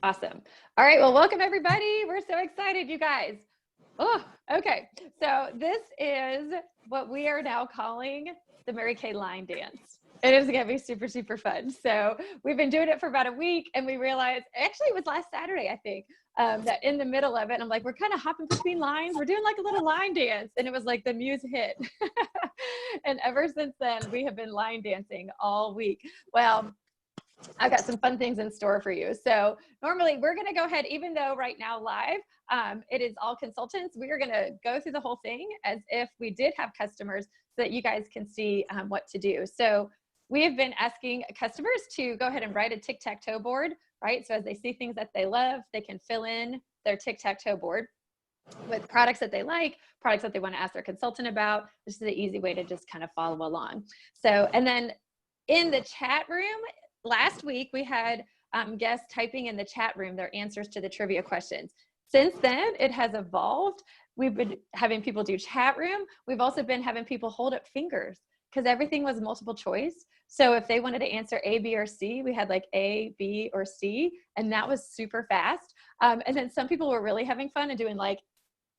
Awesome. All right. Well, welcome everybody. We're so excited, you guys. Oh, okay. So this is what we are now calling the Mary Kay line dance. It is going to be super, super fun. So we've been doing it for about a week and we realized, actually it was last Saturday, I think, that in the middle of it, I'm like, we're kind of hopping between lines. We're doing like a little line dance. And it was like the muse hit. And ever since then, we have been line dancing all week. Well, I've got some fun things in store for you. So normally we're going to go ahead, even though right now live, it is all consultants. We are going to go through the whole thing as if we did have customers so that you guys can see what to do. So we have been asking customers to go ahead and write a tic-tac-toe board, right? So as they see things that they love, they can fill in their tic-tac-toe board with products that they like, products that they want to ask their consultant about. This is the easy way to just kind of follow along. So, and then in the chat room, last week we had guests typing in the chat room their answers to the trivia questions. Since then, it has evolved. We've been having people do chat room. We've also been having people hold up fingers because everything was multiple choice. So if they wanted to answer A, B, or C, we had like A, B, or C, and that was super fast. And then some people were really having fun and doing like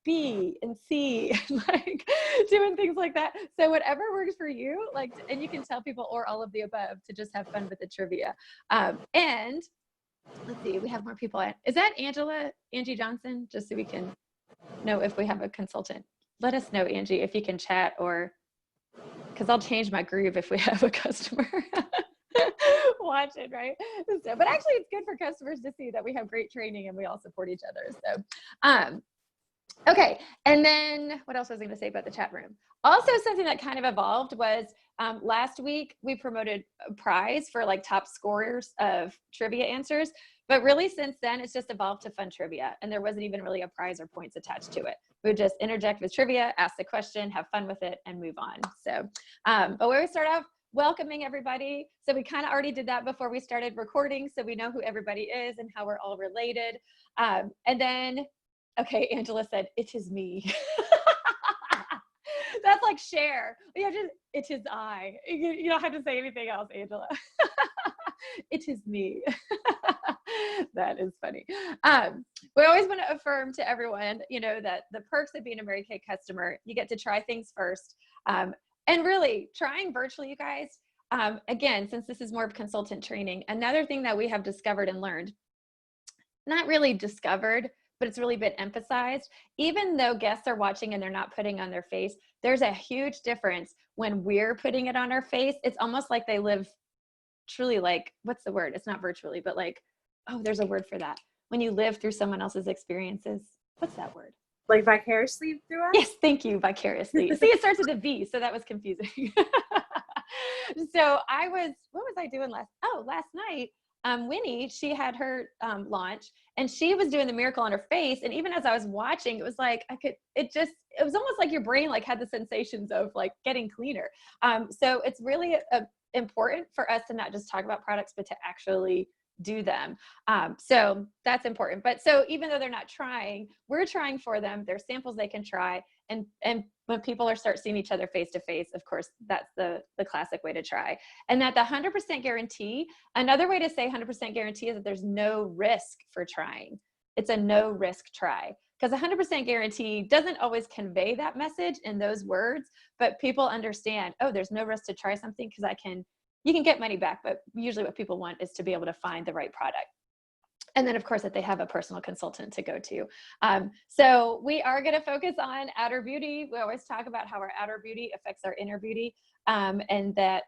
B and C, and like doing things like that. So whatever works for you, like, and you can tell people or all of the above to just have fun with the trivia. And let's see, we have more people. Is that Angie Johnson? Just so we can know if we have a consultant. Let us know, Angie, if you can chat, or because I'll change my groove if we have a customer watching, right? So, but actually it's good for customers to see that we have great training and we all support each other. So, okay, and then what else was I going to say about the chat room? Also, something that kind of evolved was last week we promoted a prize for like top scorers of trivia answers, but really since then it's just evolved to fun trivia, and there wasn't even really a prize or points attached to it. We would just interject with trivia, ask the question, have fun with it, and move on. So, but we always start off welcoming everybody. So we kind of already did that before we started recording, so we know who everybody is and how we're all related. And then, okay, Angela said, "It is me." That's like Cher. You just, it is I. You don't have to say anything else, Angela. It is me. That is funny. We always want to affirm to everyone, you know, that the perks of being a Mary Kay customer, you get to try things first. And really trying virtually, you guys, again, since this is more of consultant training, another thing that we have discovered and learned, not really discovered, but it's really been emphasized. Even though guests are watching and they're not putting on their face, there's a huge difference when we're putting it on our face. It's almost like they live truly, like, what's the word? It's not virtually, but like, oh, there's a word for that. When you live through someone else's experiences. What's that word? Like vicariously through us? Yes, thank you, vicariously. See, it starts with a V, so that was confusing. So what was I doing last night? Winnie, she had her launch, and she was doing the miracle on her face. And even as I was watching, it was like, it was almost like your brain like had the sensations of like getting cleaner. So it's really important for us to not just talk about products, but to actually do them. So that's important. But so even though they're not trying, we're trying for them. There's samples they can try. And when people start seeing each other face to face, of course, that's the classic way to try. And that the 100% guarantee, another way to say 100% guarantee is that there's no risk for trying. It's a no risk try, because 100% guarantee doesn't always convey that message in those words, but people understand, oh, there's no risk to try something because you can get money back, but usually what people want is to be able to find the right product. And then of course that they have a personal consultant to go to. So we are gonna focus on outer beauty. We always talk about how our outer beauty affects our inner beauty. And that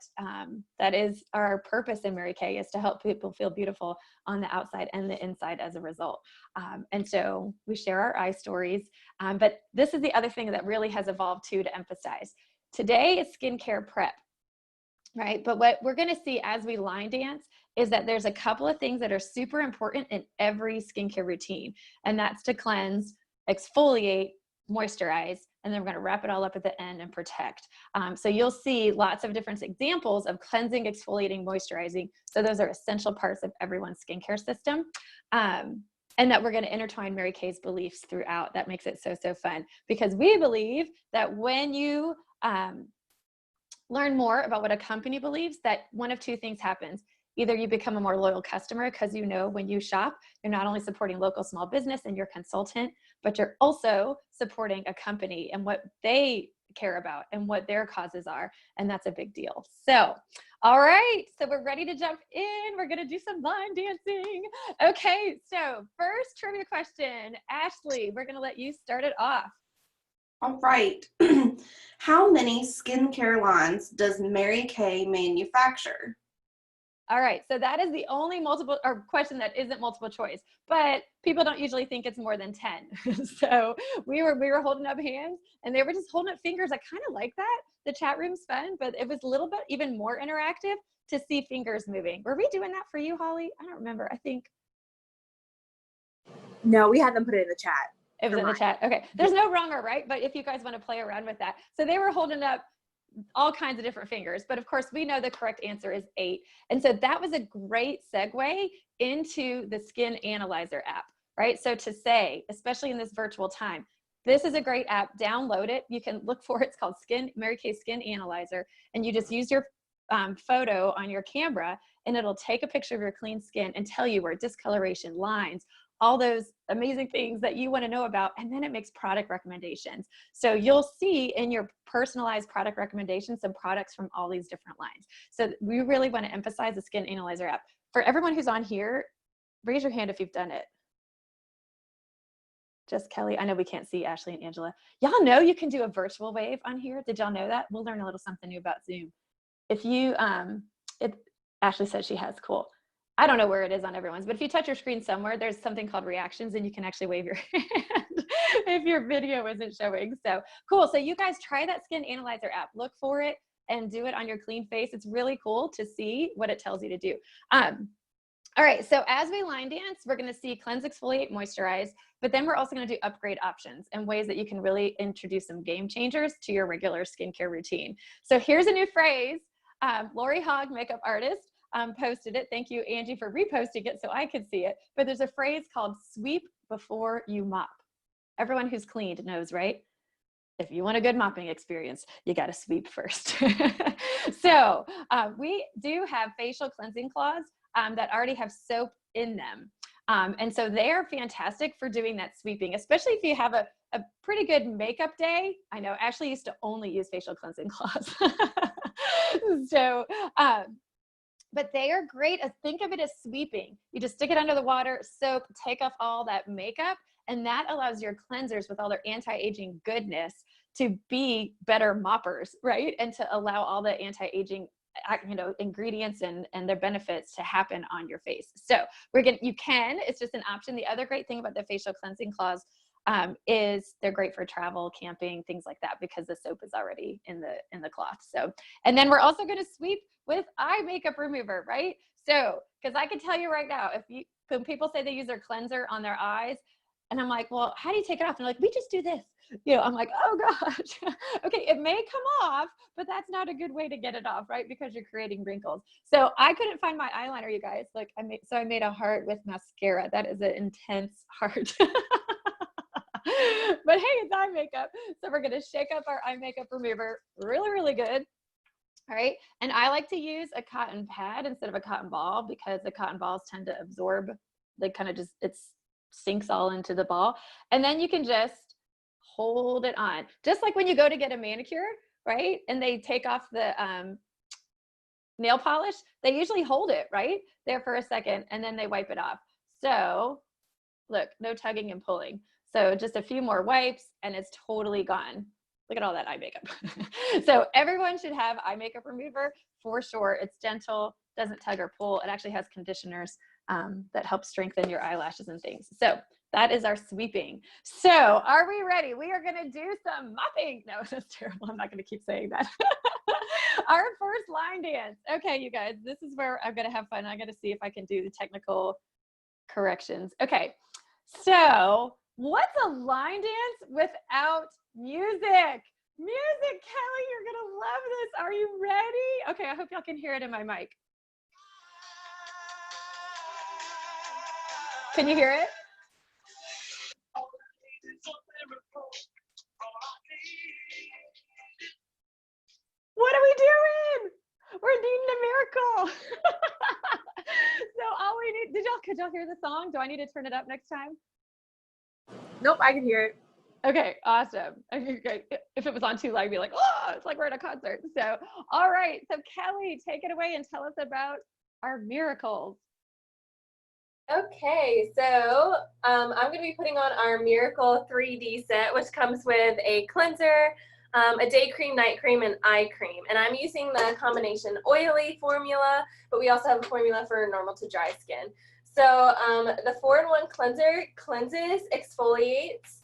is our purpose in Mary Kay, is to help people feel beautiful on the outside and the inside as a result. And so we share our eye stories, but this is the other thing that really has evolved too, to emphasize. Today is skincare prep. Right. But what we're going to see as we line dance is that there's a couple of things that are super important in every skincare routine. And that's to cleanse, exfoliate, moisturize, and then we're going to wrap it all up at the end and protect. So you'll see lots of different examples of cleansing, exfoliating, moisturizing. So those are essential parts of everyone's skincare system. And that we're going to intertwine Mary Kay's beliefs throughout. That makes it so, so fun, because we believe that when you learn more about what a company believes, that one of two things happens. Either you become a more loyal customer because you know when you shop, you're not only supporting local small business and your consultant, but you're also supporting a company and what they care about and what their causes are. And that's a big deal. So, all right, so we're ready to jump in. We're gonna do some line dancing. Okay, so first trivia question. Ashley, we're gonna let you start it off. All right. How many skincare lines does Mary Kay manufacture? All right, so that is the only multiple or question that isn't multiple choice, but people don't usually think it's more than 10. So we were holding up hands and they were just holding up fingers. I kind of like that. The chat room's fun, but it was a little bit even more interactive to see fingers moving. Were we doing that for you, Holly? I don't remember. I think No, we had them put it in the chat. it was in the chat. Okay, there's no wrong or right, but if you guys want to play around with that. So they were holding up all kinds of different fingers, but of course we know the correct answer is 8. And so that was a great segue into the Skin Analyzer app, right? So to say, especially in this virtual time, this is a great app, download it. You can look for it. It's called Mary Kay Skin Analyzer. And you just use your photo on your camera and it'll take a picture of your clean skin and tell you where discoloration, lines, all those amazing things that you want to know about, and then it makes product recommendations. So you'll see in your personalized product recommendations some products from all these different lines. So we really want to emphasize the Skin Analyzer app. For everyone who's on here, raise your hand if you've done it. Just Kelly. I know we can't see Ashley and Angela. Y'all know you can do a virtual wave on here. Did y'all know that? We'll learn a little something new about Zoom. If you, Ashley says she has, cool. I don't know where it is on everyone's, but if you touch your screen somewhere, there's something called reactions and you can actually wave your hand if your video isn't showing. So cool. So you guys try that Skin Analyzer app, look for it and do it on your clean face. It's really cool to see what it tells you to do. All right, so as we line dance, we're gonna see cleanse, exfoliate, moisturize, but then we're also gonna do upgrade options and ways that you can really introduce some game changers to your regular skincare routine. So here's a new phrase. Lori Hogg, makeup artist, posted it. Thank you, Angie, for reposting it so I could see it. But there's a phrase called sweep before you mop. Everyone who's cleaned knows, right? If you want a good mopping experience, you got to sweep first. So we do have facial cleansing cloths that already have soap in them. And so they're fantastic for doing that sweeping, especially if you have a pretty good makeup day. I know Ashley used to only use facial cleansing cloths. So, but they are great. Think of it as sweeping. You just stick it under the water, soap, take off all that makeup, and that allows your cleansers with all their anti-aging goodness to be better moppers, right? And to allow all the anti-aging ingredients and their benefits to happen on your face. So it's just an option. The other great thing about the facial cleansing cloths is they're great for travel, camping, things like that, because the soap is already in the cloth. So, and then we're also going to sweep with eye makeup remover, right? So, because I can tell you right now, when people say they use their cleanser on their eyes, and I'm like, well, how do you take it off? And they're like, we just do this. I'm like, oh gosh. Okay, it may come off, but that's not a good way to get it off, right? Because you're creating wrinkles. So I couldn't find my eyeliner, you guys. Like I made a heart with mascara. That is an intense heart. But hey, it's eye makeup. So we're gonna shake up our eye makeup remover really, really good. All right, and I like to use a cotton pad instead of a cotton ball because the cotton balls tend to absorb, they kind of just, it sinks all into the ball. And then you can just hold it on. Just like when you go to get a manicure, right? And they take off the nail polish, they usually hold it right there for a second and then they wipe it off. So look, no tugging and pulling. So just a few more wipes and it's totally gone. Look at all that eye makeup. So everyone should have eye makeup remover for sure. It's gentle, doesn't tug or pull. It actually has conditioners that help strengthen your eyelashes and things. So that is our sweeping. So are we ready? We are gonna do some mopping. No, that's terrible. I'm not gonna keep saying that. Our first line dance. Okay, you guys, this is where I'm gonna have fun. I gotta see if I can do the technical corrections. Okay, so what's a line dance without music? Music, Kelly, you're gonna love this. Are you ready? Okay, I hope y'all can hear it in my mic. Can you hear it? What are we doing? We're needing a miracle. Could y'all hear the song? Do I need to turn it up next time? Nope, I can hear it. Okay, awesome. Okay, great. If it was on too loud, I'd be like, oh, it's like we're at a concert. So, all right. So Kelly, take it away and tell us about our miracles. Okay, so I'm going to be putting on our Miracle 3D set, which comes with a cleanser, a day cream, night cream, and eye cream. And I'm using the combination oily formula, but we also have a formula for normal to dry skin. So the 4-in-1 cleanser cleanses, exfoliates,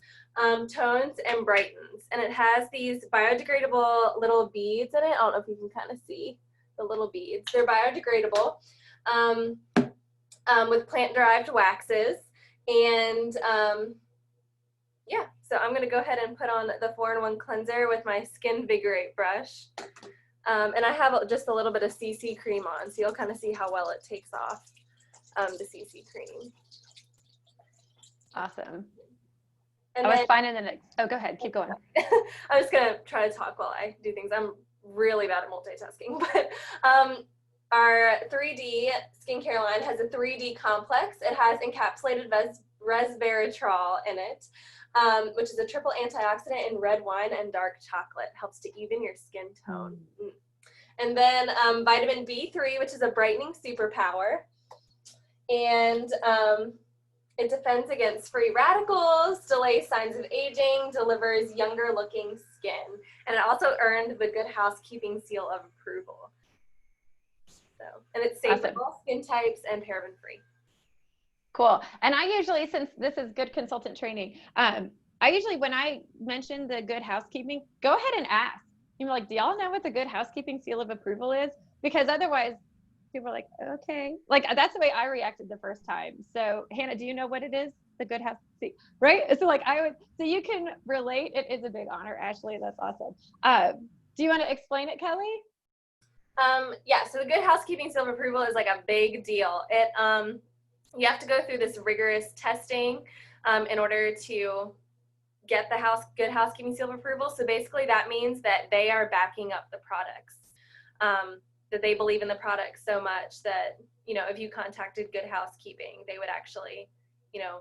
tones, and brightens. And it has these biodegradable little beads in it. I don't know if you can kind of see the little beads. They're biodegradable. With plant-derived waxes, and yeah, so I'm going to go ahead and put on the 4-in-1 cleanser with my Skin Vigorate brush, and I have just a little bit of CC cream on, so you'll kind of see how well it takes off the CC cream. Awesome. And I was then, finding the next. Oh, go ahead. Keep going. I'm just going to try to talk while I do things. I'm really bad at multitasking, but our 3D skincare line has a 3D complex. It has encapsulated resveratrol in it, which is a triple antioxidant in red wine and dark chocolate. Helps to even your skin tone. And then vitamin B3, which is a brightening superpower. And it defends against free radicals, delays signs of aging, delivers younger looking skin. And it also earned the Good Housekeeping seal of approval. So, and it's safe for all skin types and paraben free. Cool. And I usually, since this is good consultant training, I usually, when I mention the Good Housekeeping, go ahead and ask. You're like, do y'all know what the Good Housekeeping seal of approval is? Because otherwise people are like, okay. Like, that's the way I reacted the first time. So Hannah, do you know what it is? The Good Housekeeping, right? So like so you can relate. It is a big honor, Ashley. That's awesome. Do you want to explain it, Kelly? Yeah, so the Good Housekeeping seal of approval is like a big deal. It you have to go through this rigorous testing in order to get the Good Housekeeping seal of approval. So basically that means that they are backing up the products, that they believe in the product so much that, you know, if you contacted Good Housekeeping, they would actually, you know,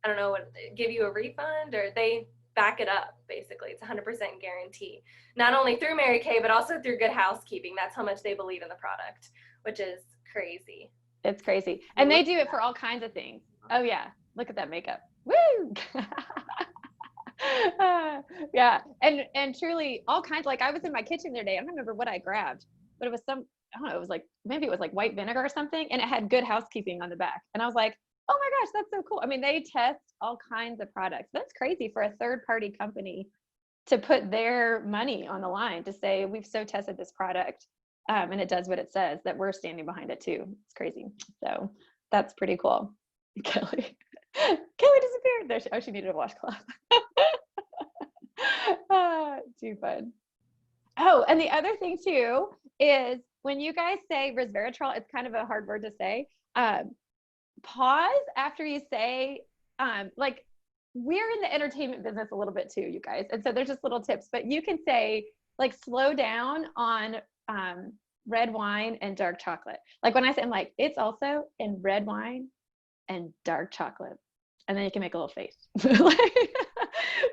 I don't know, give you a refund, or they back it up. Basically, it's 100% guarantee, not only through Mary Kay, but also through Good Housekeeping. That's how much they believe in the product, which is crazy. It's crazy. And they do it for all kinds of things. Oh yeah, look at that makeup. Woo! Yeah, and truly all kinds. Like I was in my kitchen the other day, I don't remember what I grabbed, but it was I don't know, it was like, maybe it was like white vinegar or something, and it had Good Housekeeping on the back. And I was like, oh my gosh, that's so cool. I mean, they test all kinds of products. That's crazy for a third-party company to put their money on the line to say, we've so tested this product, and it does what it says, that we're standing behind it too. It's crazy. So that's pretty cool. Kelly disappeared. There she needed a washcloth. Too fun. Oh, and the other thing too is when you guys say resveratrol, it's kind of a hard word to say. Pause after you say, like, we're in the entertainment business a little bit too, you guys. And so there's just little tips, but you can say, like, slow down on red wine and dark chocolate. Like when I say, I'm like, it's also in red wine and dark chocolate. And then you can make a little face. Like,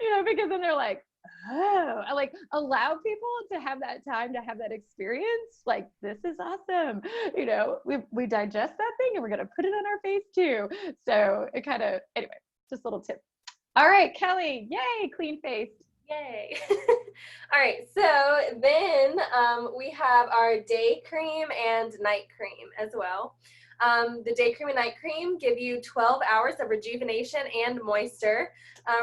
you know, because then they're like, oh, I like allow people to have that time to have that experience. Like, this is awesome. You know, we digest that thing and we're going to put it on our face too. So it kind of, anyway, just a little tip. All right, Kelly, yay, clean face. Yay. All right, so then we have our day cream and night cream as well. The day cream and night cream give you 12 hours of rejuvenation and moisture,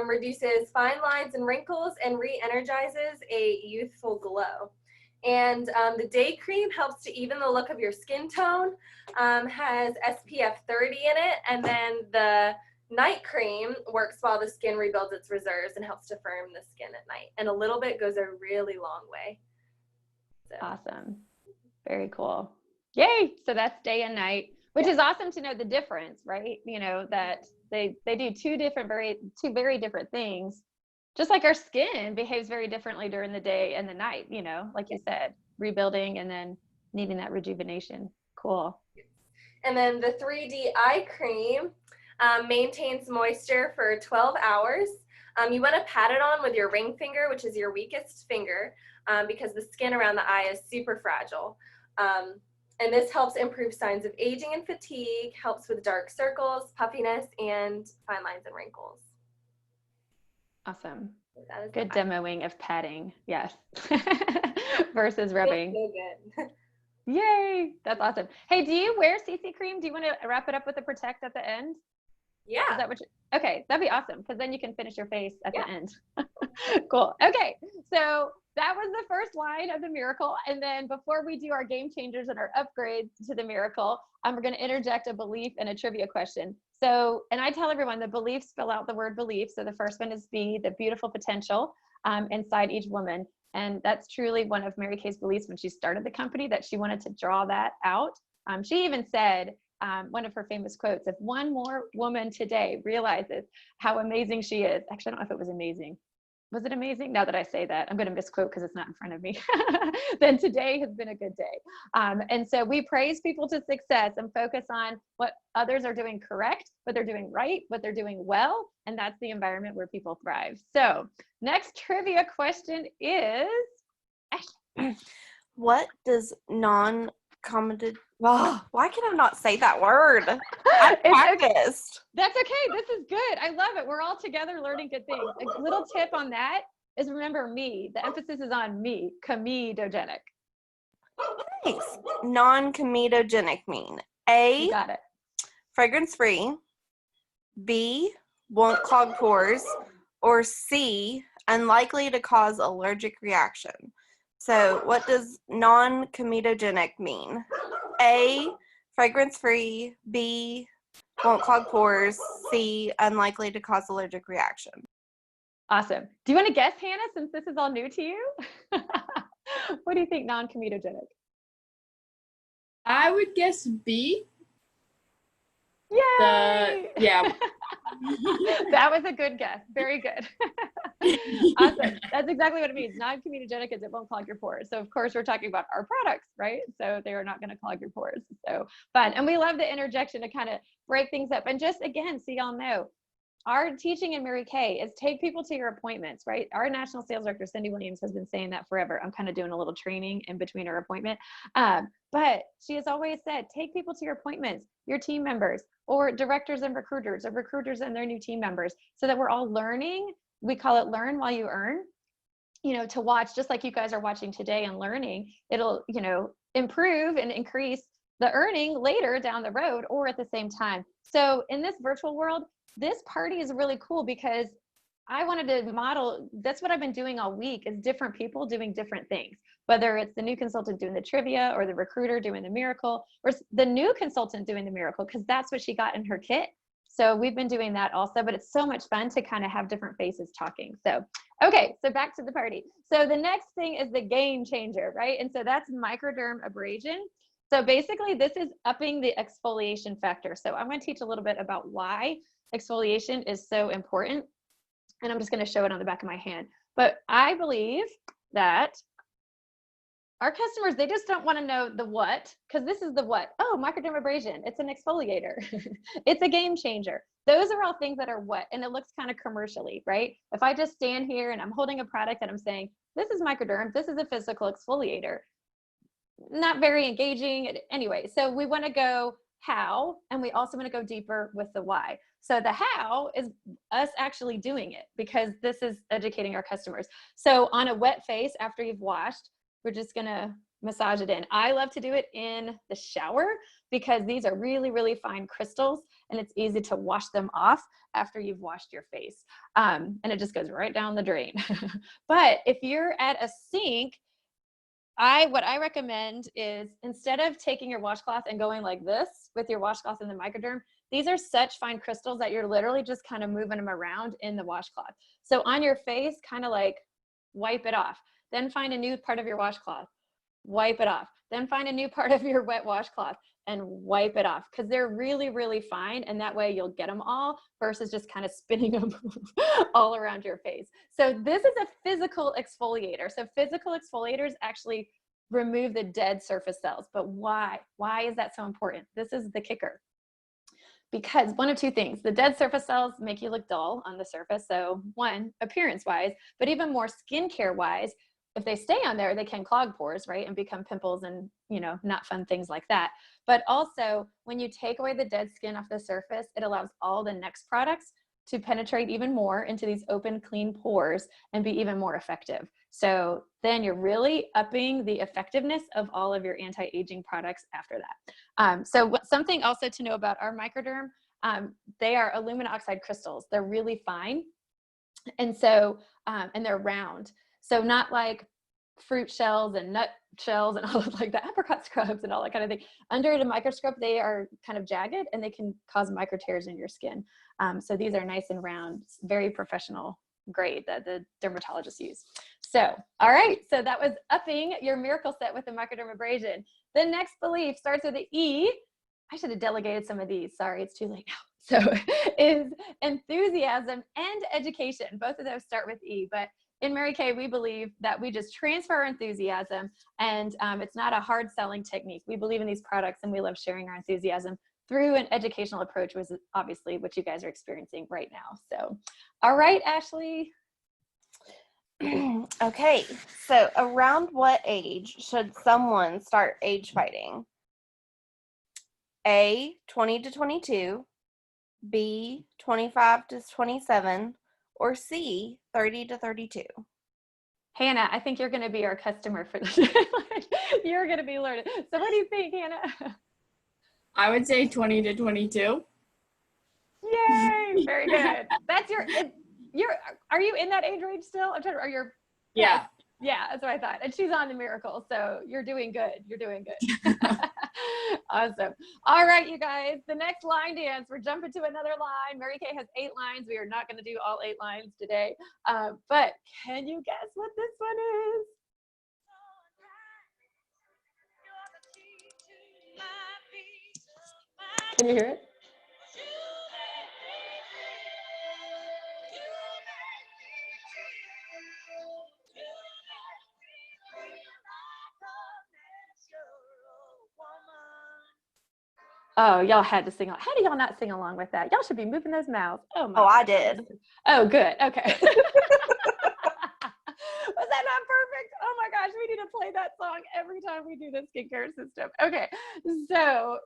reduces fine lines and wrinkles, and re-energizes a youthful glow. And the day cream helps to even the look of your skin tone, has SPF 30 in it, and then the night cream works while the skin rebuilds its reserves and helps to firm the skin at night. And a little bit goes a really long way. So. Awesome. Very cool. Yay. So that's day and night, which is awesome to know the difference, right? You know, that they do two very different things. Just like our skin behaves very differently during the day and the night, you know, like you said, rebuilding and then needing that rejuvenation. Cool. And then the 3D eye cream maintains moisture for 12 hours. You want to pat it on with your ring finger, which is your weakest finger, because the skin around the eye is super fragile. And this helps improve signs of aging and fatigue, helps with dark circles, puffiness, and fine lines and wrinkles. Awesome. That is Good demoing of patting. Yes. Versus rubbing. So good. Yay. That's awesome. Hey, do you wear CC cream? Do you want to wrap it up with the protect at the end? Yeah. Is that what okay, that'd be awesome, because then you can finish your face at the end. Cool. Okay, so that was the first line of the miracle. And then before we do our game changers and our upgrades to the miracle, we're going to interject a belief and a trivia question. So, and I tell everyone the beliefs spell out the word belief. So the first one is be the beautiful potential inside each woman. And that's truly one of Mary Kay's beliefs when she started the company, that she wanted to draw that out. She even said, one of her famous quotes, if one more woman today realizes how amazing she is, actually, I don't know if it was amazing. Was it amazing? Now that I say that, I'm going to misquote because it's not in front of me. Then today has been a good day. And so we praise people to success and focus on what others are doing correct, what they're doing right, what they're doing well. And that's the environment where people thrive. So next trivia question is, what does non-commented, why can I not say that word? I practiced. That's okay. This is good. I love it. We're all together learning good things. A little tip on that is remember me. The emphasis is on me. Comedogenic. Nice. Non-comedogenic mean A, You got it. fragrance-free, B, won't clog pores, or C, unlikely to cause allergic reaction. So what does non-comedogenic mean? A, fragrance-free, B, won't clog pores, C, unlikely to cause allergic reaction. Awesome. Do you want to guess, Hannah, since this is all new to you? What do you think non-comedogenic? I would guess B. Yay! Yeah. That was a good guess. Very good. Awesome. That's exactly what it means. Non-comedogenic is it won't clog your pores. So of course we're talking about our products, right? So they are not going to clog your pores. So fun. And we love the interjection to kind of break things up. And just again, so y'all know, our teaching in Mary Kay is take people to your appointments, right? Our national sales director, Cindy Williams, has been saying that forever. I'm kind of doing a little training in between our appointment. But she has always said, take people to your appointments, your team members, or directors and recruiters, or recruiters and their new team members, so that we're all learning. We call it learn while you earn, to watch, just like you guys are watching today and learning. It'll, improve and increase the earning later down the road or at the same time. So in this virtual world, this party is really cool because I wanted to model, that's what I've been doing all week, is different people doing different things, whether it's the new consultant doing the trivia or the recruiter doing the miracle or the new consultant doing the miracle, because that's what she got in her kit. So we've been doing that also, but it's so much fun to kind of have different faces talking. So, okay, so back to the party. So the next thing is the game changer, right? And so that's microderm abrasion. So basically this is upping the exfoliation factor. So I'm going to teach a little bit about why exfoliation is so important. And I'm just going to show it on the back of my hand. But I believe that our customers, they just don't want to know the what, because this is the what. Oh, microdermabrasion, it's an exfoliator. It's a game changer. Those are all things that are what, and it looks kind of commercially, right? If I just stand here and I'm holding a product and I'm saying, this is microderm, this is a physical exfoliator, not very engaging. Anyway, so we want to go how, and we also want to go deeper with the why. So the how is us actually doing it, because this is educating our customers. So on a wet face after you've washed, we're just gonna massage it in. I love to do it in the shower because these are really, really fine crystals and it's easy to wash them off after you've washed your face. And it just goes right down the drain. But if you're at a sink, what I recommend is, instead of taking your washcloth and going like this with your washcloth in the microderm, these are such fine crystals that you're literally just kind of moving them around in the washcloth. So on your face, kind of like wipe it off. Then find a new part of your washcloth, wipe it off. Then find a new part of your wet washcloth and wipe it off, because they're really, really fine. And that way you'll get them all versus just kind of spinning them all around your face. So this is a physical exfoliator. So physical exfoliators actually remove the dead surface cells. But why? Why is that so important? This is the kicker. Because one of two things, the dead surface cells make you look dull on the surface. So one, appearance wise, but even more skincare wise, if they stay on there, they can clog pores, right? And become pimples and, you know, not fun things like that. But also when you take away the dead skin off the surface, it allows all the next products to penetrate even more into these open, clean pores and be even more effective. So then you're really upping the effectiveness of all of your anti-aging products after that. Something also to know about our Microderm, they are aluminum oxide crystals. They're really fine. And so, and they're round. So not like fruit shells and nut shells and all of like the apricot scrubs and all that kind of thing. Under the microscope, they are kind of jagged and they can cause micro tears in your skin. So these are nice and round, very professional grade that the dermatologists use. So, all right, so that was upping your miracle set with the microdermabrasion. The next belief starts with the E. I should have delegated some of these. Sorry, it's too late now. So is enthusiasm and education. Both of those start with E, but in Mary Kay, we believe that we just transfer our enthusiasm, and it's not a hard selling technique. We believe in these products and we love sharing our enthusiasm through an educational approach, which is obviously what you guys are experiencing right now. So, all right, Ashley. Okay, so around what age should someone start age fighting? A, 20 to 22, B, 25 to 27, or C, 30 to 32? Hannah, I think you're going to be our customer for this. You're going to be learning. So what do you think, Hannah? I would say 20 to 22. Yay! Very good. That's are you in that age range still? I'm trying to, Yeah. Yeah, that's what I thought. And she's on the miracle, so you're doing good. You're doing good. Awesome. All right, you guys, the next line dance, we're jumping to another line. Mary Kay has 8 lines. We are not going to do all 8 lines today. But can you guess what this one is? Can you hear it? Oh, y'all had to sing. How do y'all not sing along with that? Y'all should be moving those mouths. Oh my. Oh, I gosh. did. Oh, good. Okay. Was that not perfect? Oh my gosh, we need to play that song every time we do the skincare system. Okay, so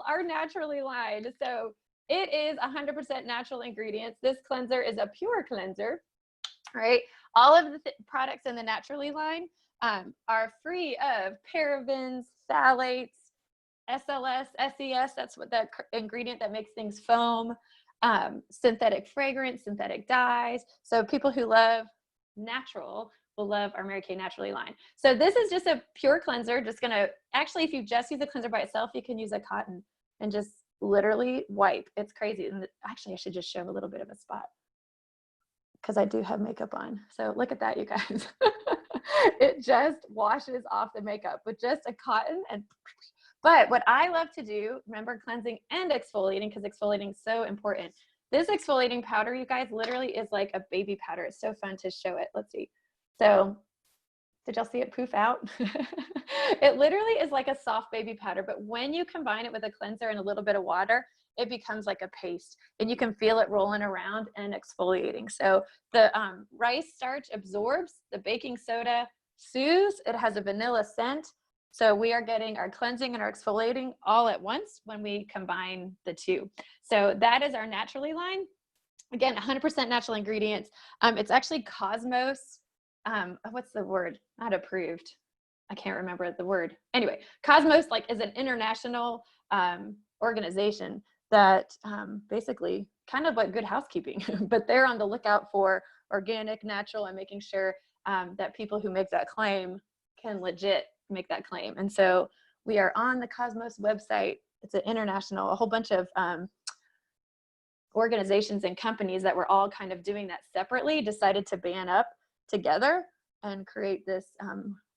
our naturally line. So it is 100% natural ingredients. This cleanser is a pure cleanser, right? All of the products in the naturally line are free of parabens, phthalates, SLS, SES, that's what the ingredient that makes things foam, synthetic fragrance, synthetic dyes. So people who love natural will love our Mary Kay Naturally line. So this is just a pure cleanser. Just gonna, actually, if you just use a cleanser by itself, you can use a cotton and just literally wipe. It's crazy. And actually, I should just show a little bit of a spot because I do have makeup on. So look at that, you guys. It just washes off the makeup with just a cotton. But what I love to do, remember, cleansing and exfoliating, because exfoliating is so important. This exfoliating powder, you guys, literally is like a baby powder. It's so fun to show it. Let's see. So did y'all see it poof out? It literally is like a soft baby powder, but when you combine it with a cleanser and a little bit of water, it becomes like a paste, and you can feel it rolling around and exfoliating. So the rice starch absorbs, the baking soda soothes, it has a vanilla scent. So we are getting our cleansing and our exfoliating all at once when we combine the two. So that is our Naturally line. Again, 100% natural ingredients. It's actually Cosmos, what's the word? Not approved. I can't remember the word. Anyway, Cosmos is an international organization that basically kind of like Good Housekeeping, but they're on the lookout for organic, natural, and making sure that people who make that claim can legit make that claim. And so we are on the Cosmos website. It's an international, a whole bunch of organizations and companies that were all kind of doing that separately decided to band up together and create this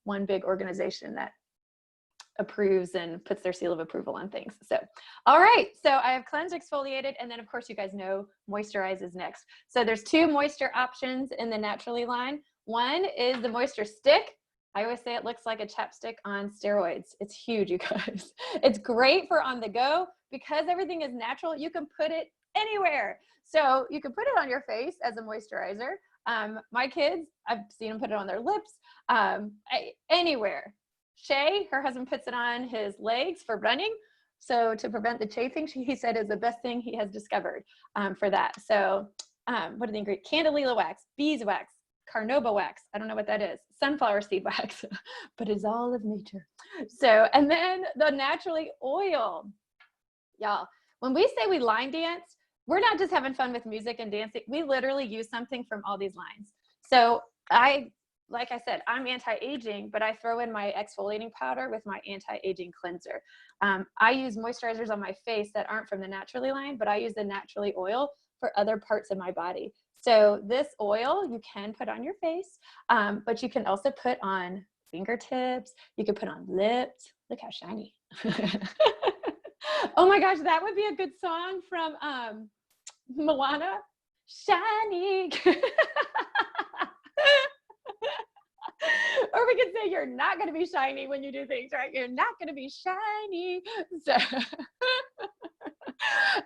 one big organization that approves and puts their seal of approval on things. So, all right, so I have cleansed, exfoliated, and then of course you guys know moisturize is next. So there's 2 moisture options in the Naturally line. One is the moisture stick. I always say it looks like a chapstick on steroids. It's huge, you guys. It's great for on the go because everything is natural. You can put it anywhere. So you can put it on your face as a moisturizer. My kids, I've seen them put it on their lips, anywhere. Shay, her husband, puts it on his legs for running. So to prevent the chafing, he said is the best thing he has discovered for that. So what are the ingredients? Candelilla wax, beeswax, carnauba wax. I don't know what that is. Sunflower seed wax, but it's all of nature. So, and then the naturally oil. Y'all, when we say we line dance, we're not just having fun with music and dancing. We literally use something from all these lines. So like I said, I'm anti-aging, but I throw in my exfoliating powder with my anti-aging cleanser. I use moisturizers on my face that aren't from the Naturally line, but I use the Naturally oil for other parts of my body. So this oil you can put on your face, but you can also put on fingertips. You can put on lips. Look how shiny. Oh my gosh, that would be a good song from Moana. Shiny. Or we could say you're not going to be shiny when you do things, right? You're not going to be shiny. So,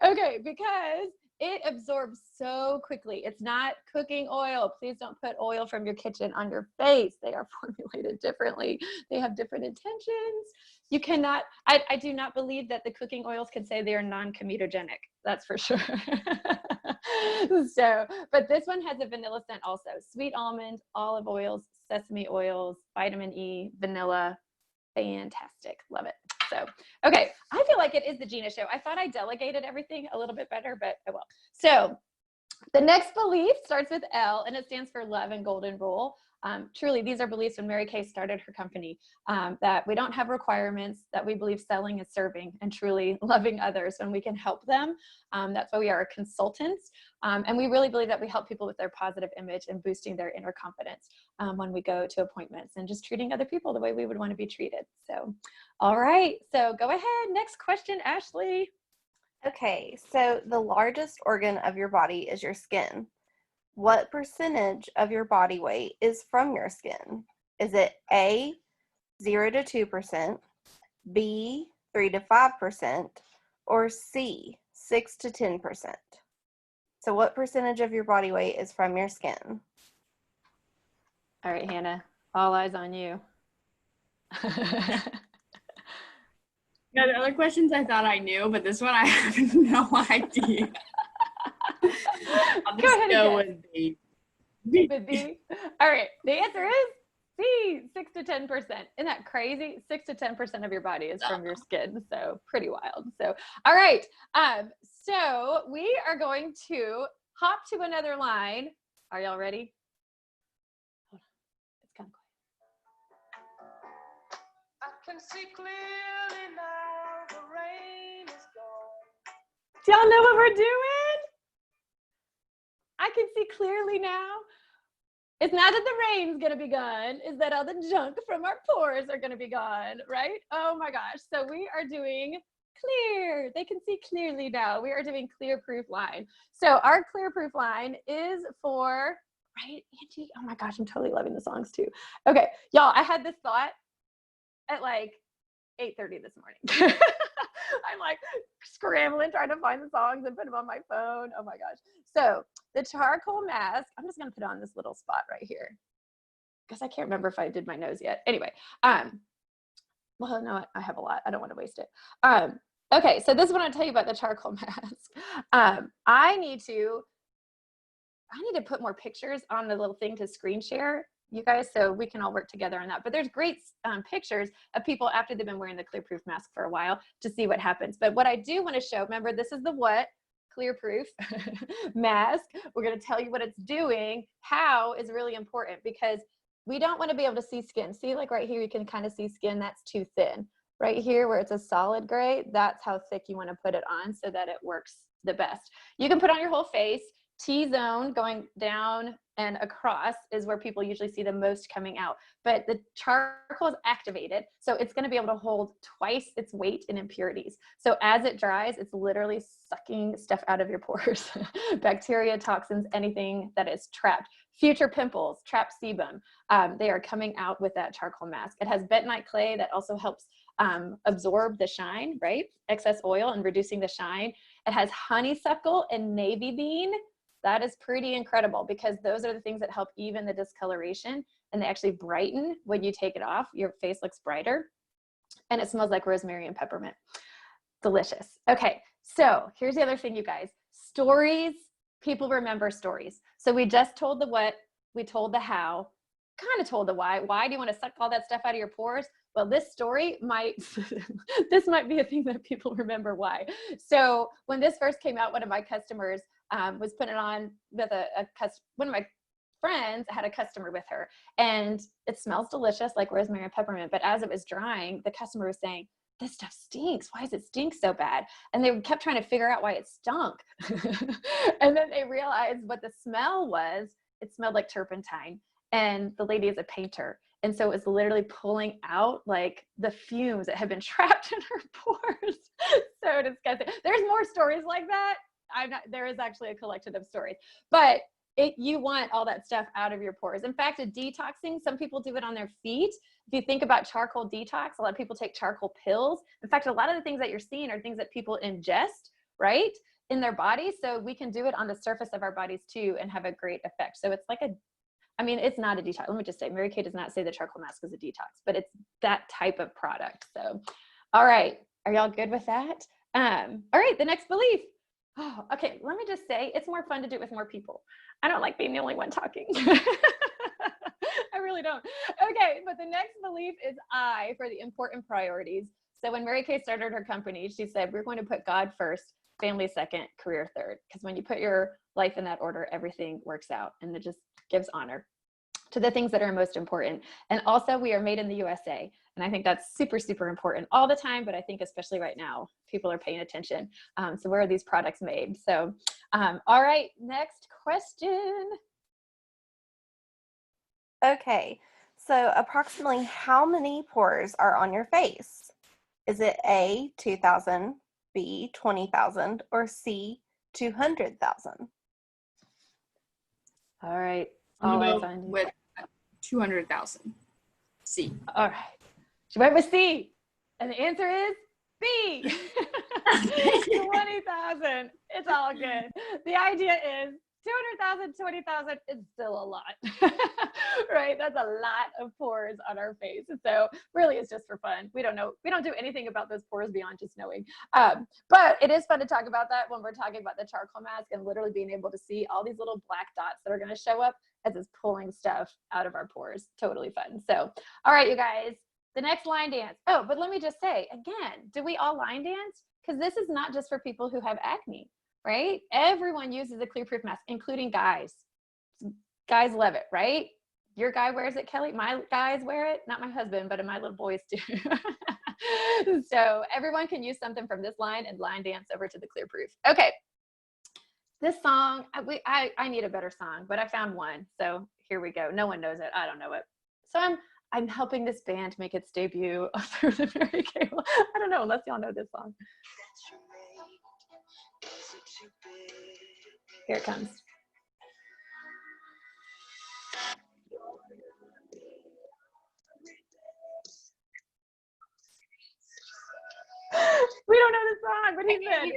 okay, because it absorbs so quickly. It's not cooking oil. Please don't put oil from your kitchen on your face. They are formulated differently. They have different intentions. You cannot, I do not believe that the cooking oils can say they are non-comedogenic. That's for sure. So, but this one has a vanilla scent also. Sweet almond, olive oils, sesame oils, vitamin E, vanilla. Fantastic. Love it. So, okay. I feel like it is the Gina show. I thought I delegated everything a little bit better, but I will. So the next belief starts with L, and it stands for love and golden rule. Truly, these are beliefs when Mary Kay started her company, that we don't have requirements, that we believe selling is serving and truly loving others when we can help them. That's why we are consultants. And we really believe that we help people with their positive image and boosting their inner confidence when we go to appointments and just treating other people the way we would want to be treated. So, all right. So go ahead. Next question, Ashley. Okay, so the largest organ of your body is your skin. What percentage of your body weight is from your skin? Is it A, 0 to 2%, B, 3 to 5%, or C, 6 to 10%? So what percentage of your body weight is from your skin? All right, Hannah, all eyes on you. Yeah, the other questions I thought I knew, but this one I have no idea. I'll Go just ahead go and with B. guess. With B. All right, the answer is C, 6 to 10%. Isn't that crazy? 6 to 10% of your body is from your skin, so pretty wild. So, all right, so we are going to hop to another line. Are y'all ready? Hold on. It's kind of quiet. I can see clearly now the rain is gone. Do y'all know what we're doing? I can see clearly now. It's not that the rain's gonna be gone, it's that all the junk from our pores are gonna be gone, right? Oh my gosh. So we are doing clear. They can see clearly now. We are doing clear proof line. So our clear proof line is for, right, Angie? Oh my gosh, I'm totally loving the songs too. Okay, y'all, I had this thought at like 8:30 this morning. I'm like scrambling, trying to find the songs and put them on my phone. Oh my gosh. So the charcoal mask, I'm just going to put on this little spot right here because I can't remember if I did my nose yet. Anyway, well, no, I have a lot. I don't want to waste it. Okay, so this is what I'll tell you about the charcoal mask. I need to put more pictures on the little thing to screen share, you guys, so we can all work together on that. But there's great pictures of people after they've been wearing the clear proof mask for a while to see what happens. But what I do want to show, remember, this is the what? Clear proof mask. We're going to tell you what it's doing. How is really important because we don't want to be able to see skin. See, like right here, you can kind of see skin that's too thin. Right here where it's a solid gray, that's how thick you want to put it on so that it works the best. You can put on your whole face. T-zone going down and across is where people usually see the most coming out. But the charcoal is activated, so it's going to be able to hold twice its weight in impurities. So as it dries, it's literally sucking stuff out of your pores. Bacteria, toxins, anything that is trapped. Future pimples, trapped sebum, they are coming out with that charcoal mask. It has bentonite clay that also helps absorb the shine, right? Excess oil and reducing the shine. It has honeysuckle and navy bean. That is pretty incredible because those are the things that help even the discoloration, and they actually brighten when you take it off. Your face looks brighter, and it smells like rosemary and peppermint. Delicious. Okay, so here's the other thing, you guys. Stories, people remember stories. So we just told the what, we told the how, kind of told the why. Why do you want to suck all that stuff out of your pores? Well, this story might, this might be a thing that people remember why. So when this first came out, one of my customers was putting it on with one of my friends had a customer with her, and it smells delicious like rosemary and peppermint. But as it was drying, the customer was saying, this stuff stinks. Why does it stink so bad? And they kept trying to figure out why it stunk. And then they realized what the smell was. It smelled like turpentine. And the lady is a painter. And so it was literally pulling out like the fumes that had been trapped in her pores. So disgusting. There's more stories like that. There is actually a collection of stories, but you want all that stuff out of your pores. In fact, a detoxing, some people do it on their feet. If you think about charcoal detox, a lot of people take charcoal pills. In fact, a lot of the things that you're seeing are things that people ingest, right, in their bodies. So we can do it on the surface of our bodies too and have a great effect. So it's like it's not a detox. Let me just say, Mary Kay does not say the charcoal mask is a detox, but it's that type of product. So, all right. Are y'all good with that? All right. The next belief. Oh, okay. Let me just say, it's more fun to do it with more people. I don't like being the only one talking. I really don't. Okay. But the next belief is I for the important priorities. So when Mary Kay started her company, she said, we're going to put God first, family second, career third. Because when you put your life in that order, everything works out, and it just gives honor to the things that are most important. And also, we are made in the USA. And I think that's super, super important all the time, but I think especially right now, people are paying attention. So where are these products made? So, all right, next question. Okay, so approximately how many pores are on your face? Is it A, 2,000, B, 20,000, or C, 200,000? All right. I'm All gonna go with 200,000. C. All right. She went with C. And the answer is B. 20,000. It's all good. The idea is 200,000, 20,000 is still a lot, right? That's a lot of pores on our face. So really it's just for fun. We don't know. We don't do anything about those pores beyond just knowing. But it is fun to talk about that when we're talking about the charcoal mask and literally being able to see all these little black dots that are going to show up as it's pulling stuff out of our pores. Totally fun. So, all right, you guys, the next line dance. Oh, but let me just say again, do we all line dance? Because this is not just for people who have acne. Right? Everyone uses a clear proof mask, including guys. Guys love it, right? Your guy wears it, Kelly. My guys wear it. Not my husband, but my little boys do. So everyone can use something from this line and line dance over to the clear proof. Okay. This song, I need a better song, but I found one. So here we go. No one knows it. I don't know it. So I'm helping this band make its debut through the Mary Kay. I don't know, unless y'all know this song. Here it comes. We don't know this song, but he said,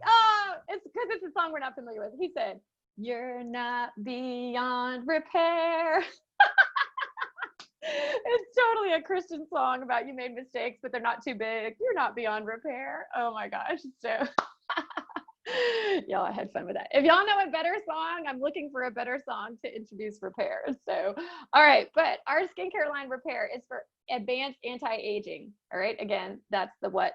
oh, it's because it's a song we're not familiar with. He said, you're not beyond repair. It's totally a Christian song about you made mistakes, but they're not too big. You're not beyond repair. Oh my gosh. So y'all, I had fun with that. If y'all know a better song, I'm looking for a better song to introduce repair. So, all right. But our skincare line Repair is for advanced anti-aging. All right. Again, that's the what.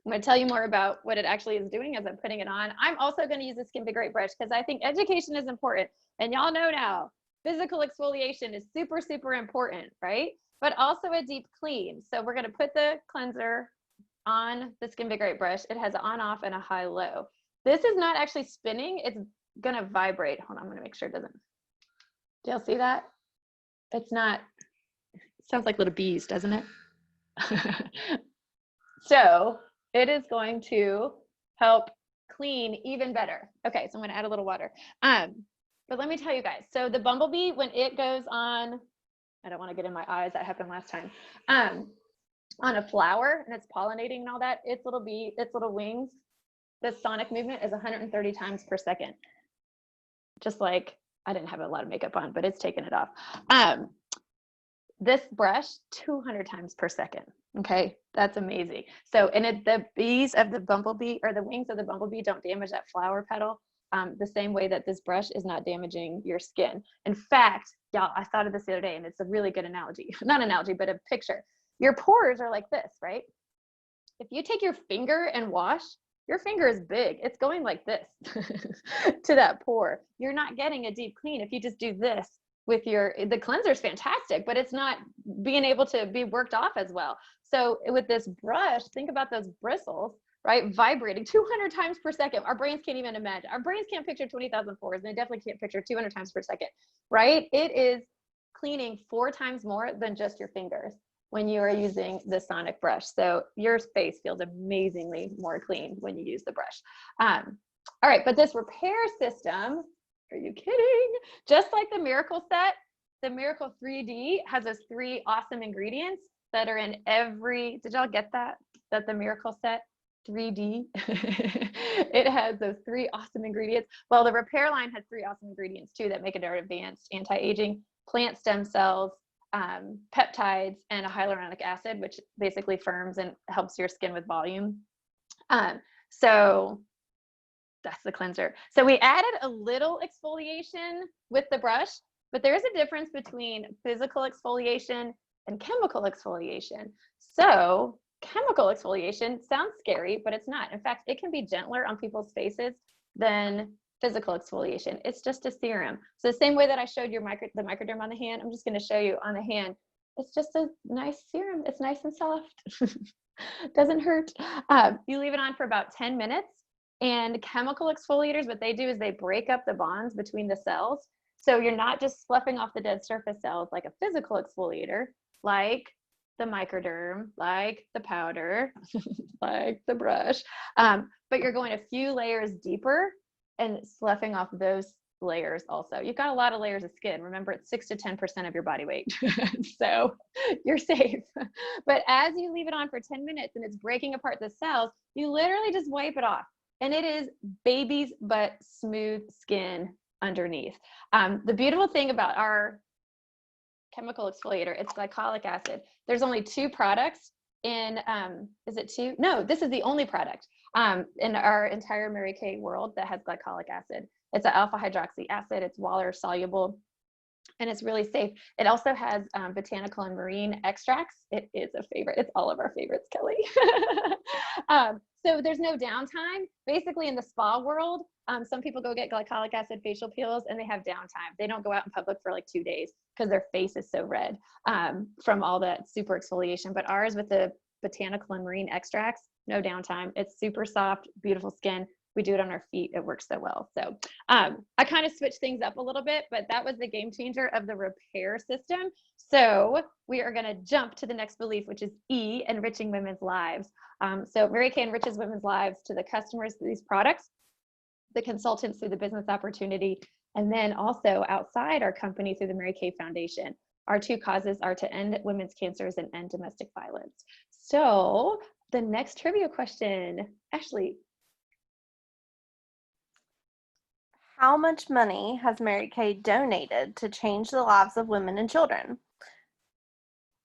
I'm going to tell you more about what it actually is doing as I'm putting it on. I'm also going to use the Skin Big Great brush because I think education is important. And y'all know now, physical exfoliation is super, super important, right? But also a deep clean. So we're going to put the cleanser on the Skin Big Great brush. It has an on, off, and a high, low. This is not actually spinning. It's gonna vibrate. Hold on, I'm gonna make sure it doesn't. Do y'all see that? It's not, it sounds like little bees, doesn't it? So it is going to help clean even better. Okay, so I'm gonna add a little water. But let me tell you guys, so the bumblebee, when it goes on, I don't wanna get in my eyes, that happened last time. On a flower and it's pollinating and all that, its little wings, the sonic movement is 130 times per second. Just like, I didn't have a lot of makeup on, but it's taking it off. This brush, 200 times per second. Okay, that's amazing. So, and the bees of the bumblebee, or the wings of the bumblebee, don't damage that flower petal the same way that this brush is not damaging your skin. In fact, y'all, I thought of this the other day, and it's a really good analogy. Not analogy, but a picture. Your pores are like this, right? If you take your finger and wash, your finger is big. It's going like this to that pore. You're not getting a deep clean if you just do this with the cleanser is fantastic, but it's not being able to be worked off as well. So with this brush, think about those bristles, right? Vibrating 200 times per second. Our brains can't even imagine. Our brains can't picture 20,000 pores, and they definitely can't picture 200 times per second, right? It is cleaning 4 times more than just your fingers when you are using the sonic brush. So your face feels amazingly more clean when you use the brush. All right, but this repair system, are you kidding? Just like the Miracle set, the Miracle 3D has those 3 awesome ingredients that are in every, did y'all get that? That the Miracle set 3D, it has those 3 awesome ingredients. Well, the repair line has 3 awesome ingredients too that make it our advanced anti-aging, plant stem cells, peptides, and a hyaluronic acid, which basically firms and helps your skin with volume. So that's the cleanser. So we added a little exfoliation with the brush, but there is a difference between physical exfoliation and chemical exfoliation. So chemical exfoliation sounds scary, but it's not. In fact, it can be gentler on people's faces than physical exfoliation. It's just a serum. So the same way that I showed you the microderm on the hand, I'm just going to show you on the hand. It's just a nice serum. It's nice and soft. Doesn't hurt. You leave it on for about 10 minutes. And chemical exfoliators, what they do is they break up the bonds between the cells. So you're not just sloughing off the dead surface cells like a physical exfoliator, like the microderm, like the powder, like the brush, but you're going a few layers deeper and sloughing off those layers also. You've got a lot of layers of skin. Remember, it's 6 to 10% of your body weight. So you're safe. But as you leave it on for 10 minutes and it's breaking apart the cells, you literally just wipe it off. And it is baby's butt smooth skin underneath. The beautiful thing about our chemical exfoliator, it's glycolic acid. There's only 2 products in, is it 2? No, this is the only product in our entire Mary Kay world that has glycolic acid. It's an alpha hydroxy acid. It's water soluble, and it's really safe. It also has botanical and marine extracts. It is a favorite. It's all of our favorites, Kelly. So there's no downtime. Basically, in the spa world, some people go get glycolic acid facial peels and they have downtime. They don't go out in public for like 2 days because their face is so red from all that super exfoliation. But ours, with the botanical and marine extracts, no downtime. It's super soft, beautiful skin. We do it on our feet. It works so well. So I kind of switched things up a little bit, but that was the game changer of the repair system. So we are going to jump to the next belief, which is E, enriching women's lives. So Mary Kay enriches women's lives to the customers through these products, the consultants through the business opportunity, and then also outside our company through the Mary Kay Foundation. Our 2 causes are to end women's cancers and end domestic violence. So the next trivia question, Ashley. How much money has Mary Kay donated to change the lives of women and children?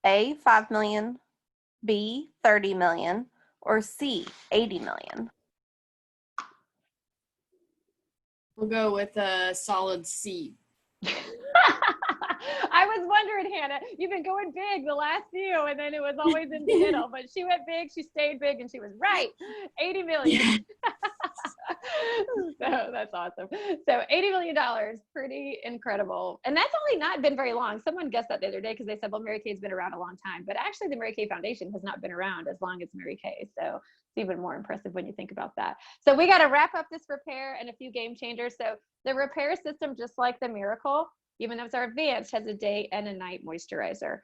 A, 5 million, B, 30 million, or C, 80 million? We'll go with a solid C. I was wondering, Hannah, you've been going big the last few, and then it was always in the middle, but she went big, she stayed big, and she was right. 80 million. So that's awesome. So $80 million, pretty incredible. And that's only not been very long. Someone guessed that the other day because they said, well, Mary Kay's been around a long time. But actually, the Mary Kay Foundation has not been around as long as Mary Kay. So it's even more impressive when you think about that. So we got to wrap up this repair and a few game changers. So the repair system, just like the Miracle, even though it's our advanced, has a day and a night moisturizer.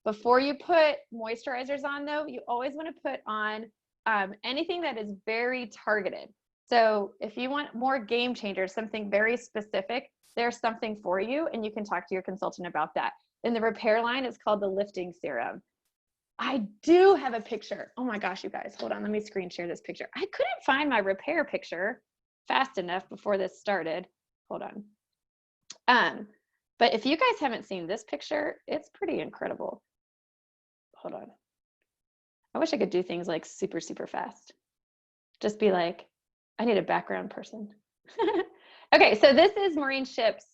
Before you put moisturizers on, though, you always want to put on anything that is very targeted. So if you want more game changers, something very specific, there's something for you, and you can talk to your consultant about that. In the repair line, it's called the lifting serum. I do have a picture. Oh my gosh, you guys, hold on. Let me screen share this picture. I couldn't find my repair picture fast enough before this started. Hold on. But if you guys haven't seen this picture, it's pretty incredible. Hold on. I wish I could do things like super, super fast. Just be like, I need a background person. Okay, so this is Maureen Ship's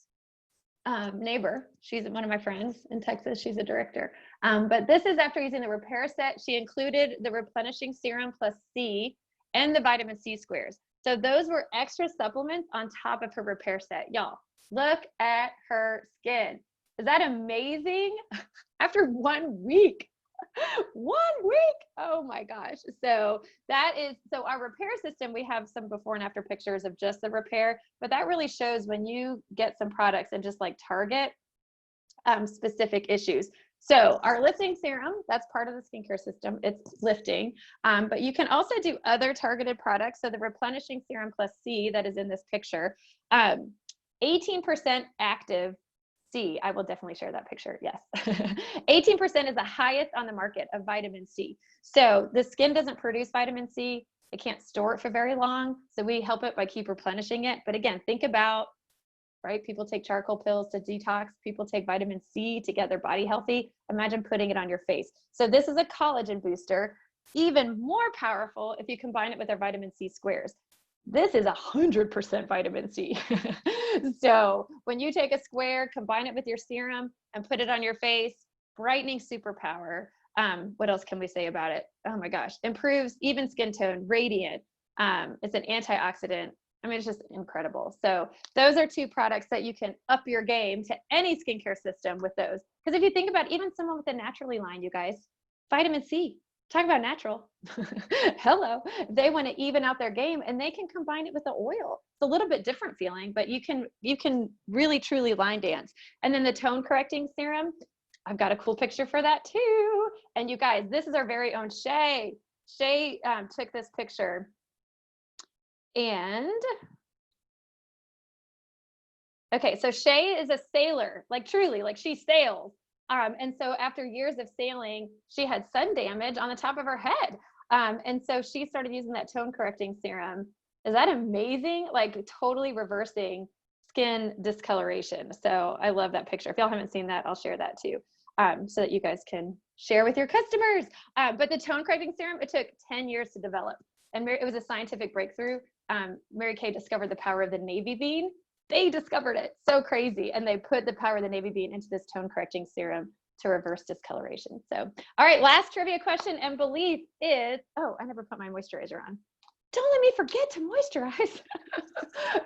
neighbor. She's one of my friends in Texas. She's a director. But this is after using the repair set. She included the replenishing serum plus C and the vitamin C squares. So those were extra supplements on top of her repair set. Y'all, look at her skin. Is that amazing? After 1 week. 1 week. Oh my gosh. So that is, so our repair system, we have some before and after pictures of just the repair, but that really shows when you get some products and just like target specific issues. So our lifting serum, that's part of the skincare system. It's lifting, but you can also do other targeted products. So the replenishing serum plus C that is in this picture, 18% active C. I will definitely share that picture. Yes. 18% is the highest on the market of vitamin C. So the skin doesn't produce vitamin C. It can't store it for very long. So we help it by keep replenishing it. But again, think about, right? People take charcoal pills to detox. People take vitamin C to get their body healthy. Imagine putting it on your face. So this is a collagen booster, even more powerful if you combine it with our vitamin C squares. This is 100% vitamin C. So when you take a square, combine it with your serum and put it on your face, brightening superpower. What else can we say about it? Oh my gosh, improves even skin tone, radiant. It's an antioxidant. I mean, it's just incredible. So those are two products that you can up your game to any skincare system with those. Because if you think about even someone with a naturally line, you guys, vitamin C, talk about natural. Hello. They want to even out their game and they can combine it with the oil. It's a little bit different feeling, but you can really truly line dance. And then the tone correcting serum, I've got a cool picture for that too. And you guys, this is our very own Shay. Shay took this picture and okay, so Shay is a sailor, like truly, like she sails. And so after years of sailing, she had sun damage on the top of her head. And so she started using that tone correcting serum. Is that amazing? Like totally reversing skin discoloration. So I love that picture. If y'all haven't seen that, I'll share that too, so that you guys can share with your customers. But the tone correcting serum, it took 10 years to develop. And it was a scientific breakthrough. Mary Kay discovered the power of the navy bean. They discovered it. So crazy. And they put the power of the navy bean into this tone correcting serum to reverse discoloration. So, all right, last trivia question and belief is, oh, I never put my moisturizer on. Don't let me forget to moisturize.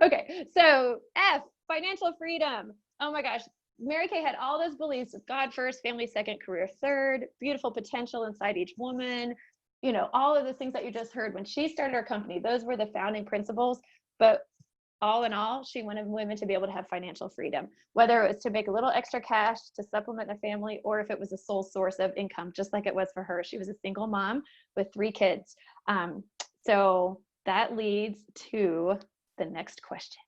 Okay, so F, financial freedom. Oh my gosh, Mary Kay had all those beliefs of God first, family second, career third, beautiful potential inside each woman. You know, all of the things that you just heard when she started her company, those were the founding principles. But all in all, she wanted women to be able to have financial freedom, whether it was to make a little extra cash to supplement the family, or if it was a sole source of income, just like it was for her. She was a single mom with 3 kids. So that leads to the next question.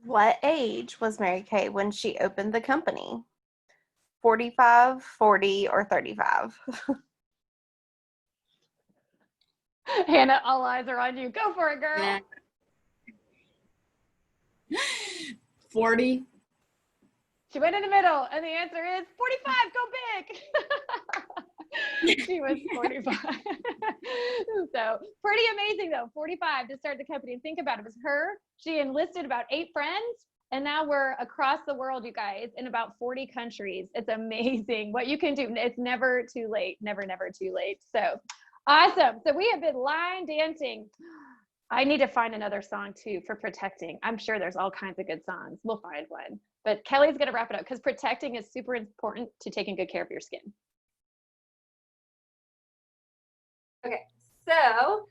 What age was Mary Kay when she opened the company? 45, 40, or 35? Hannah, all eyes are on you. Go for it, girl. Yeah. 40. She went in the middle, and the answer is 45. Go big. She was 45. So pretty amazing, though. 45 to start the company. And think about it. It was her. She enlisted about 8 friends, and now we're across the world, you guys, in about 40 countries. It's amazing what you can do. It's never too late. Never, never too late. So awesome. So we have been line dancing. I need to find another song too for protecting. I'm sure there's all kinds of good songs. We'll find one. But Kelly's going to wrap it up because protecting is super important to taking good care of your skin. Okay, so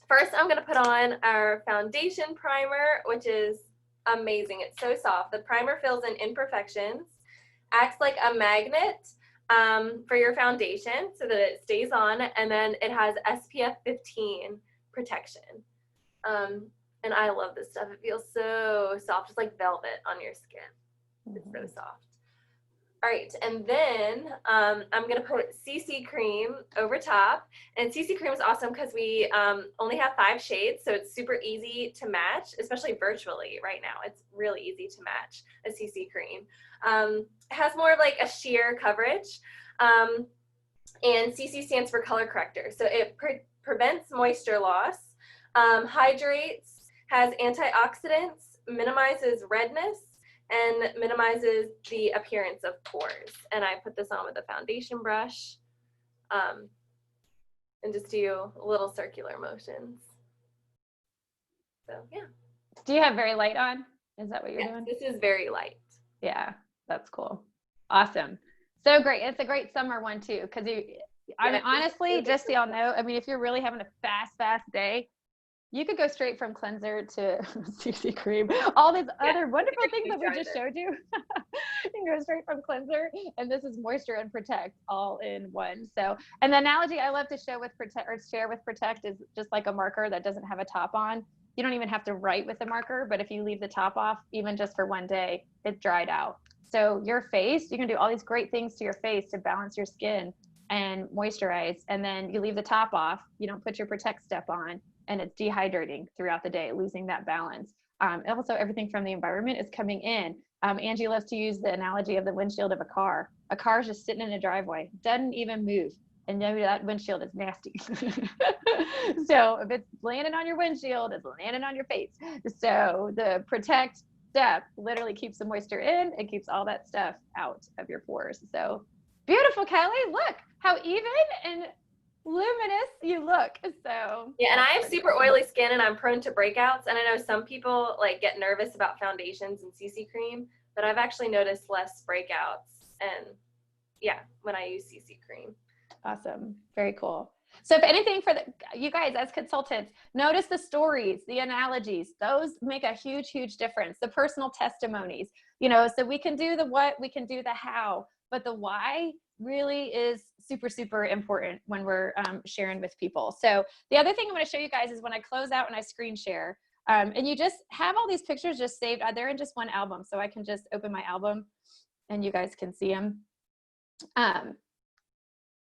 first I'm going to put on our foundation primer, which is amazing. It's so soft. The primer fills in imperfections, acts like a magnet for your foundation so that it stays on, and then it has SPF 15 protection. And I love this stuff. It feels so soft. It's like velvet on your skin. It's so soft. All right, and then I'm gonna put CC cream over top. And CC cream is awesome because we only have 5 shades, so it's super easy to match, especially virtually right now. It's really easy to match a CC cream. It has more of like a sheer coverage. And CC stands for color corrector. So it prevents moisture loss, hydrates, has antioxidants, minimizes redness, and minimizes the appearance of pores. And I put this on with a foundation brush and just do little circular motions. So yeah. Do you have very light on? Is that what you're Yes, doing? this is very light. Yeah, that's cool. Awesome. So great. It's a great summer one too, because I mean, honestly, just so y'all know, I mean, if you're really having a fast day, you could go straight from cleanser to CC cream. All these other wonderful things that we just showed you. You can go straight from cleanser, and this is moisture and protect all in one. So, and the analogy I love to show with protect or share with protect is just like a marker that doesn't have a top on. You don't even have to write with a marker, but if you leave the top off, even just for one day, it dried out. So your face, you can do all these great things to your face to balance your skin and moisturize, and then you leave the top off, you don't put your protect step on, and it's dehydrating throughout the day, losing that balance. Also, everything from the environment is coming in. Angie loves to use the analogy of the windshield of a car. A car is just sitting in a driveway, doesn't even move, and maybe that windshield is nasty. So if it's landing on your windshield, it's landing on your face. So the protect step literally keeps the moisture in, it keeps all that stuff out of your pores. So beautiful, Kelly. Look how even and luminous you look. So yeah, and I have super oily skin and I'm prone to breakouts, and I know some people like get nervous about foundations and CC cream, but I've actually noticed less breakouts, and yeah, when I use CC cream. Awesome. Very cool. So if anything for you guys as consultants, notice the stories, the analogies, those make a huge difference. The personal testimonies, so we can do the what, we can do the how, but the why really is super important when we're sharing with people. So the other thing I'm going to show you guys is when I close out and I screen share, and you just have all these pictures just saved. They're in just one album, so I can just open my album and you guys can see them.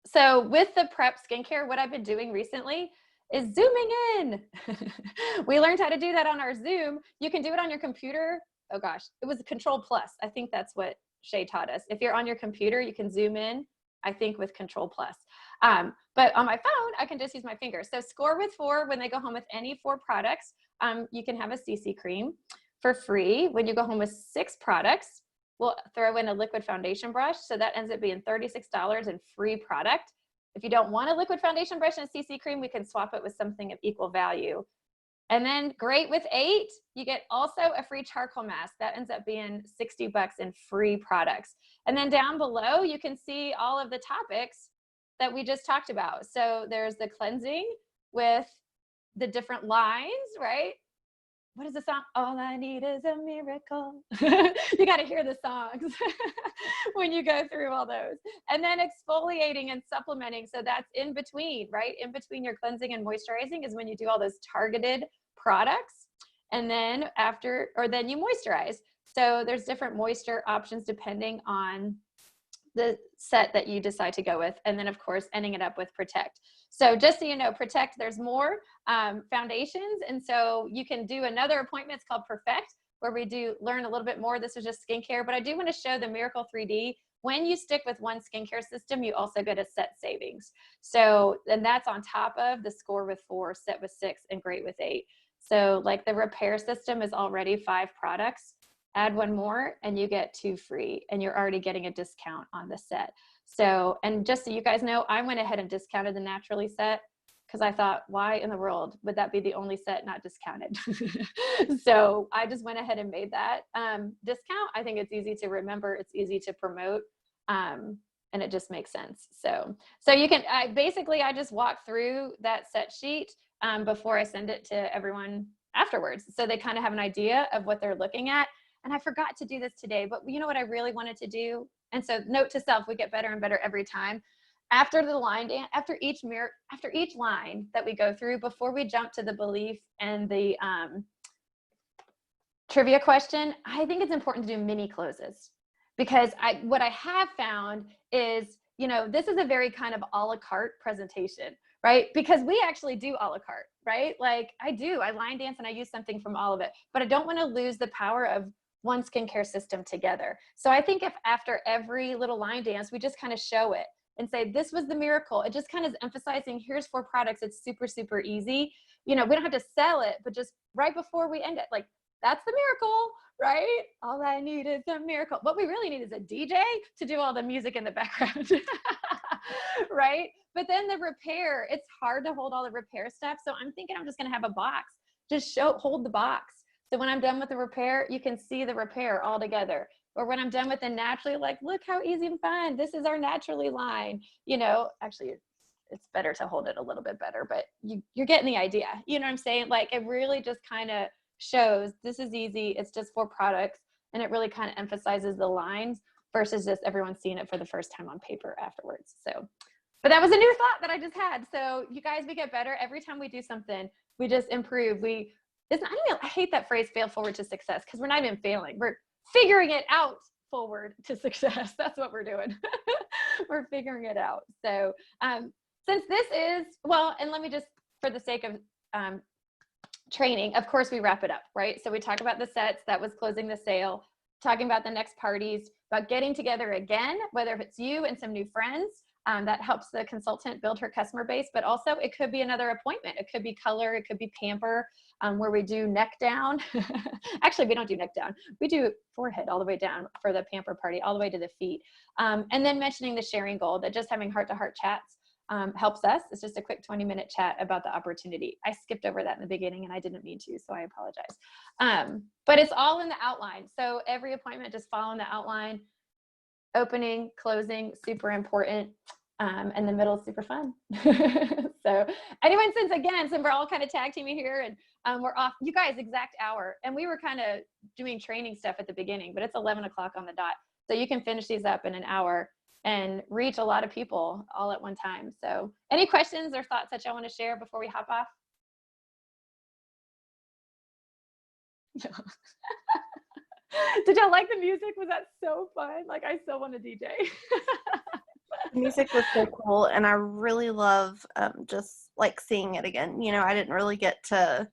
So with the prep skincare, what I've been doing recently is zooming in. We learned how to do that on our Zoom. You can do it on your computer. Oh gosh, it was Control+. I think that's what Shay taught us. If you're on your computer, you can zoom in, I think with Control+. But on my phone, I can just use my finger. So Score with 4, when they go home with any 4 products, you can have a CC cream for free. When you go home with 6 products, we'll throw in a liquid foundation brush. So that ends up being $36 in free product. If you don't want a liquid foundation brush and a CC cream, we can swap it with something of equal value. And then great with 8, you get also a free charcoal mask. That ends up being $60 in free products. And then down below, you can see all of the topics that we just talked about. So there's the cleansing with the different lines, right? What is the song? All I need is a miracle. You got to hear the songs when you go through all those. And then exfoliating and supplementing. So that's in between, right? In between your cleansing and moisturizing is when you do all those targeted products. And then then you moisturize. So there's different moisture options depending on the set that you decide to go with. And then of course, ending it up with Protect. So just so you know, Protect, there's more foundations. And so you can do another appointment. It's called Perfect, where we do learn a little bit more. This is just skincare, but I do want to show the Miracle 3D. When you stick with one skincare system, you also get a set savings. So, and that's on top of the Score with 4, Set with 6, and Great with 8. So like the repair system is already 5 products. Add 1 more and you get 2 free, and you're already getting a discount on the set. So, and just so you guys know, I went ahead and discounted the Naturally set because I thought, why in the world would that be the only set not discounted? So I just went ahead and made that discount. I think it's easy to remember, it's easy to promote, and it just makes sense. So you can, I just walk through that set sheet before I send it to everyone afterwards. So they kind of have an idea of what they're looking at. And I forgot to do this today, but you know what I really wanted to do? And so note to self, we get better and better every time. After the line dance, after each line that we go through, before we jump to the belief and the trivia question, I think it's important to do mini closes, because what I have found is, you know, this is a very kind of a la carte presentation, right? Because we actually do a la carte, right? Like I line dance and I use something from all of it, but I don't want to lose the power of one skincare system together. So I think if after every little line dance, we just kind of show it and say, this was the miracle. It just kind of emphasizing, here's 4 products. It's super, super easy. You know, we don't have to sell it, but just right before we end it, like, that's the miracle, right? All I need is a miracle. What we really need is a DJ to do all the music in the background, right? But then the repair, it's hard to hold all the repair stuff. So I'm thinking I'm just gonna have a box, just hold the box. So when I'm done with the repair, you can see the repair all together. Or when I'm done with the naturally, like, look how easy and fun. This is our naturally line. You know, actually, it's better to hold it a little bit better, but you're getting the idea. You know what I'm saying? Like, it really just kind of shows this is easy. It's just 4 products. And it really kind of emphasizes the lines versus just everyone seeing it for the first time on paper afterwards. So, but that was a new thought that I just had. So you guys, we get better every time we do something. We just improve. I hate that phrase, fail forward to success, because we're not even failing. We're figuring it out forward to success. That's what we're doing. We're figuring it out. So since this is, well, and let me just, for the sake of training, of course we wrap it up, right? So we talk about the sets, that was closing the sale, talking about the next parties, about getting together again, whether if it's you and some new friends, that helps the consultant build her customer base, but also it could be another appointment. It could be color, it could be pamper, where we do neck down. Actually, we don't do neck down. We do forehead all the way down for the pamper party, all the way to the feet. And then mentioning the sharing goal, that just having heart-to-heart chats helps us. It's just a quick 20-minute chat about the opportunity. I skipped over that in the beginning and I didn't mean to, so I apologize. But it's all in the outline. So every appointment, just following the outline. Opening, closing, super important. And the middle is super fun. So anyone, since we're all kind of tag teaming here, and we're off, you guys, exact hour. And we were kind of doing training stuff at the beginning, but it's 11 o'clock on the dot. So you can finish these up in an hour and reach a lot of people all at one time. So any questions or thoughts that y'all want to share before we hop off? Did y'all like the music? Was that so fun? Like, I still want to DJ. The music was so cool, and I really love just like seeing it again. You know, I didn't really get to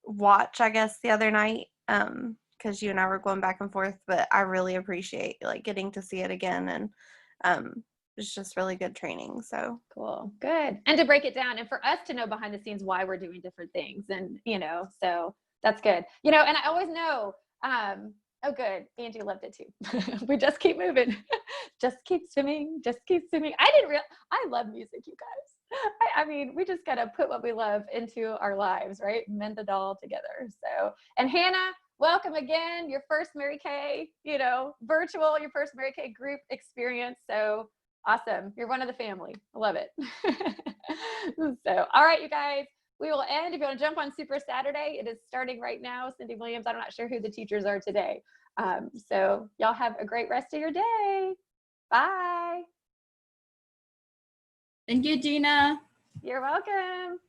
watch, I guess, the other night because you and I were going back and forth, but I really appreciate like getting to see it again, and it's just really good training. So cool, good. And to break it down, and for us to know behind the scenes why we're doing different things, and you know, so that's good. You know, and I always know. Oh, good. Angie loved it too. We just keep moving. Just keep swimming. Just keep swimming. I love music, you guys. I mean, we just got to put what we love into our lives, right? Mend it all together. So, and Hannah, welcome again. Your first Mary Kay, you know, virtual, your first Mary Kay group experience. So awesome. You're one of the family. I love it. So, all right, you guys. We will end. If you want to jump on Super Saturday, it is starting right now. Cindy Williams, I'm not sure who the teachers are today. So y'all have a great rest of your day. Bye. Thank you, Gina. You're welcome.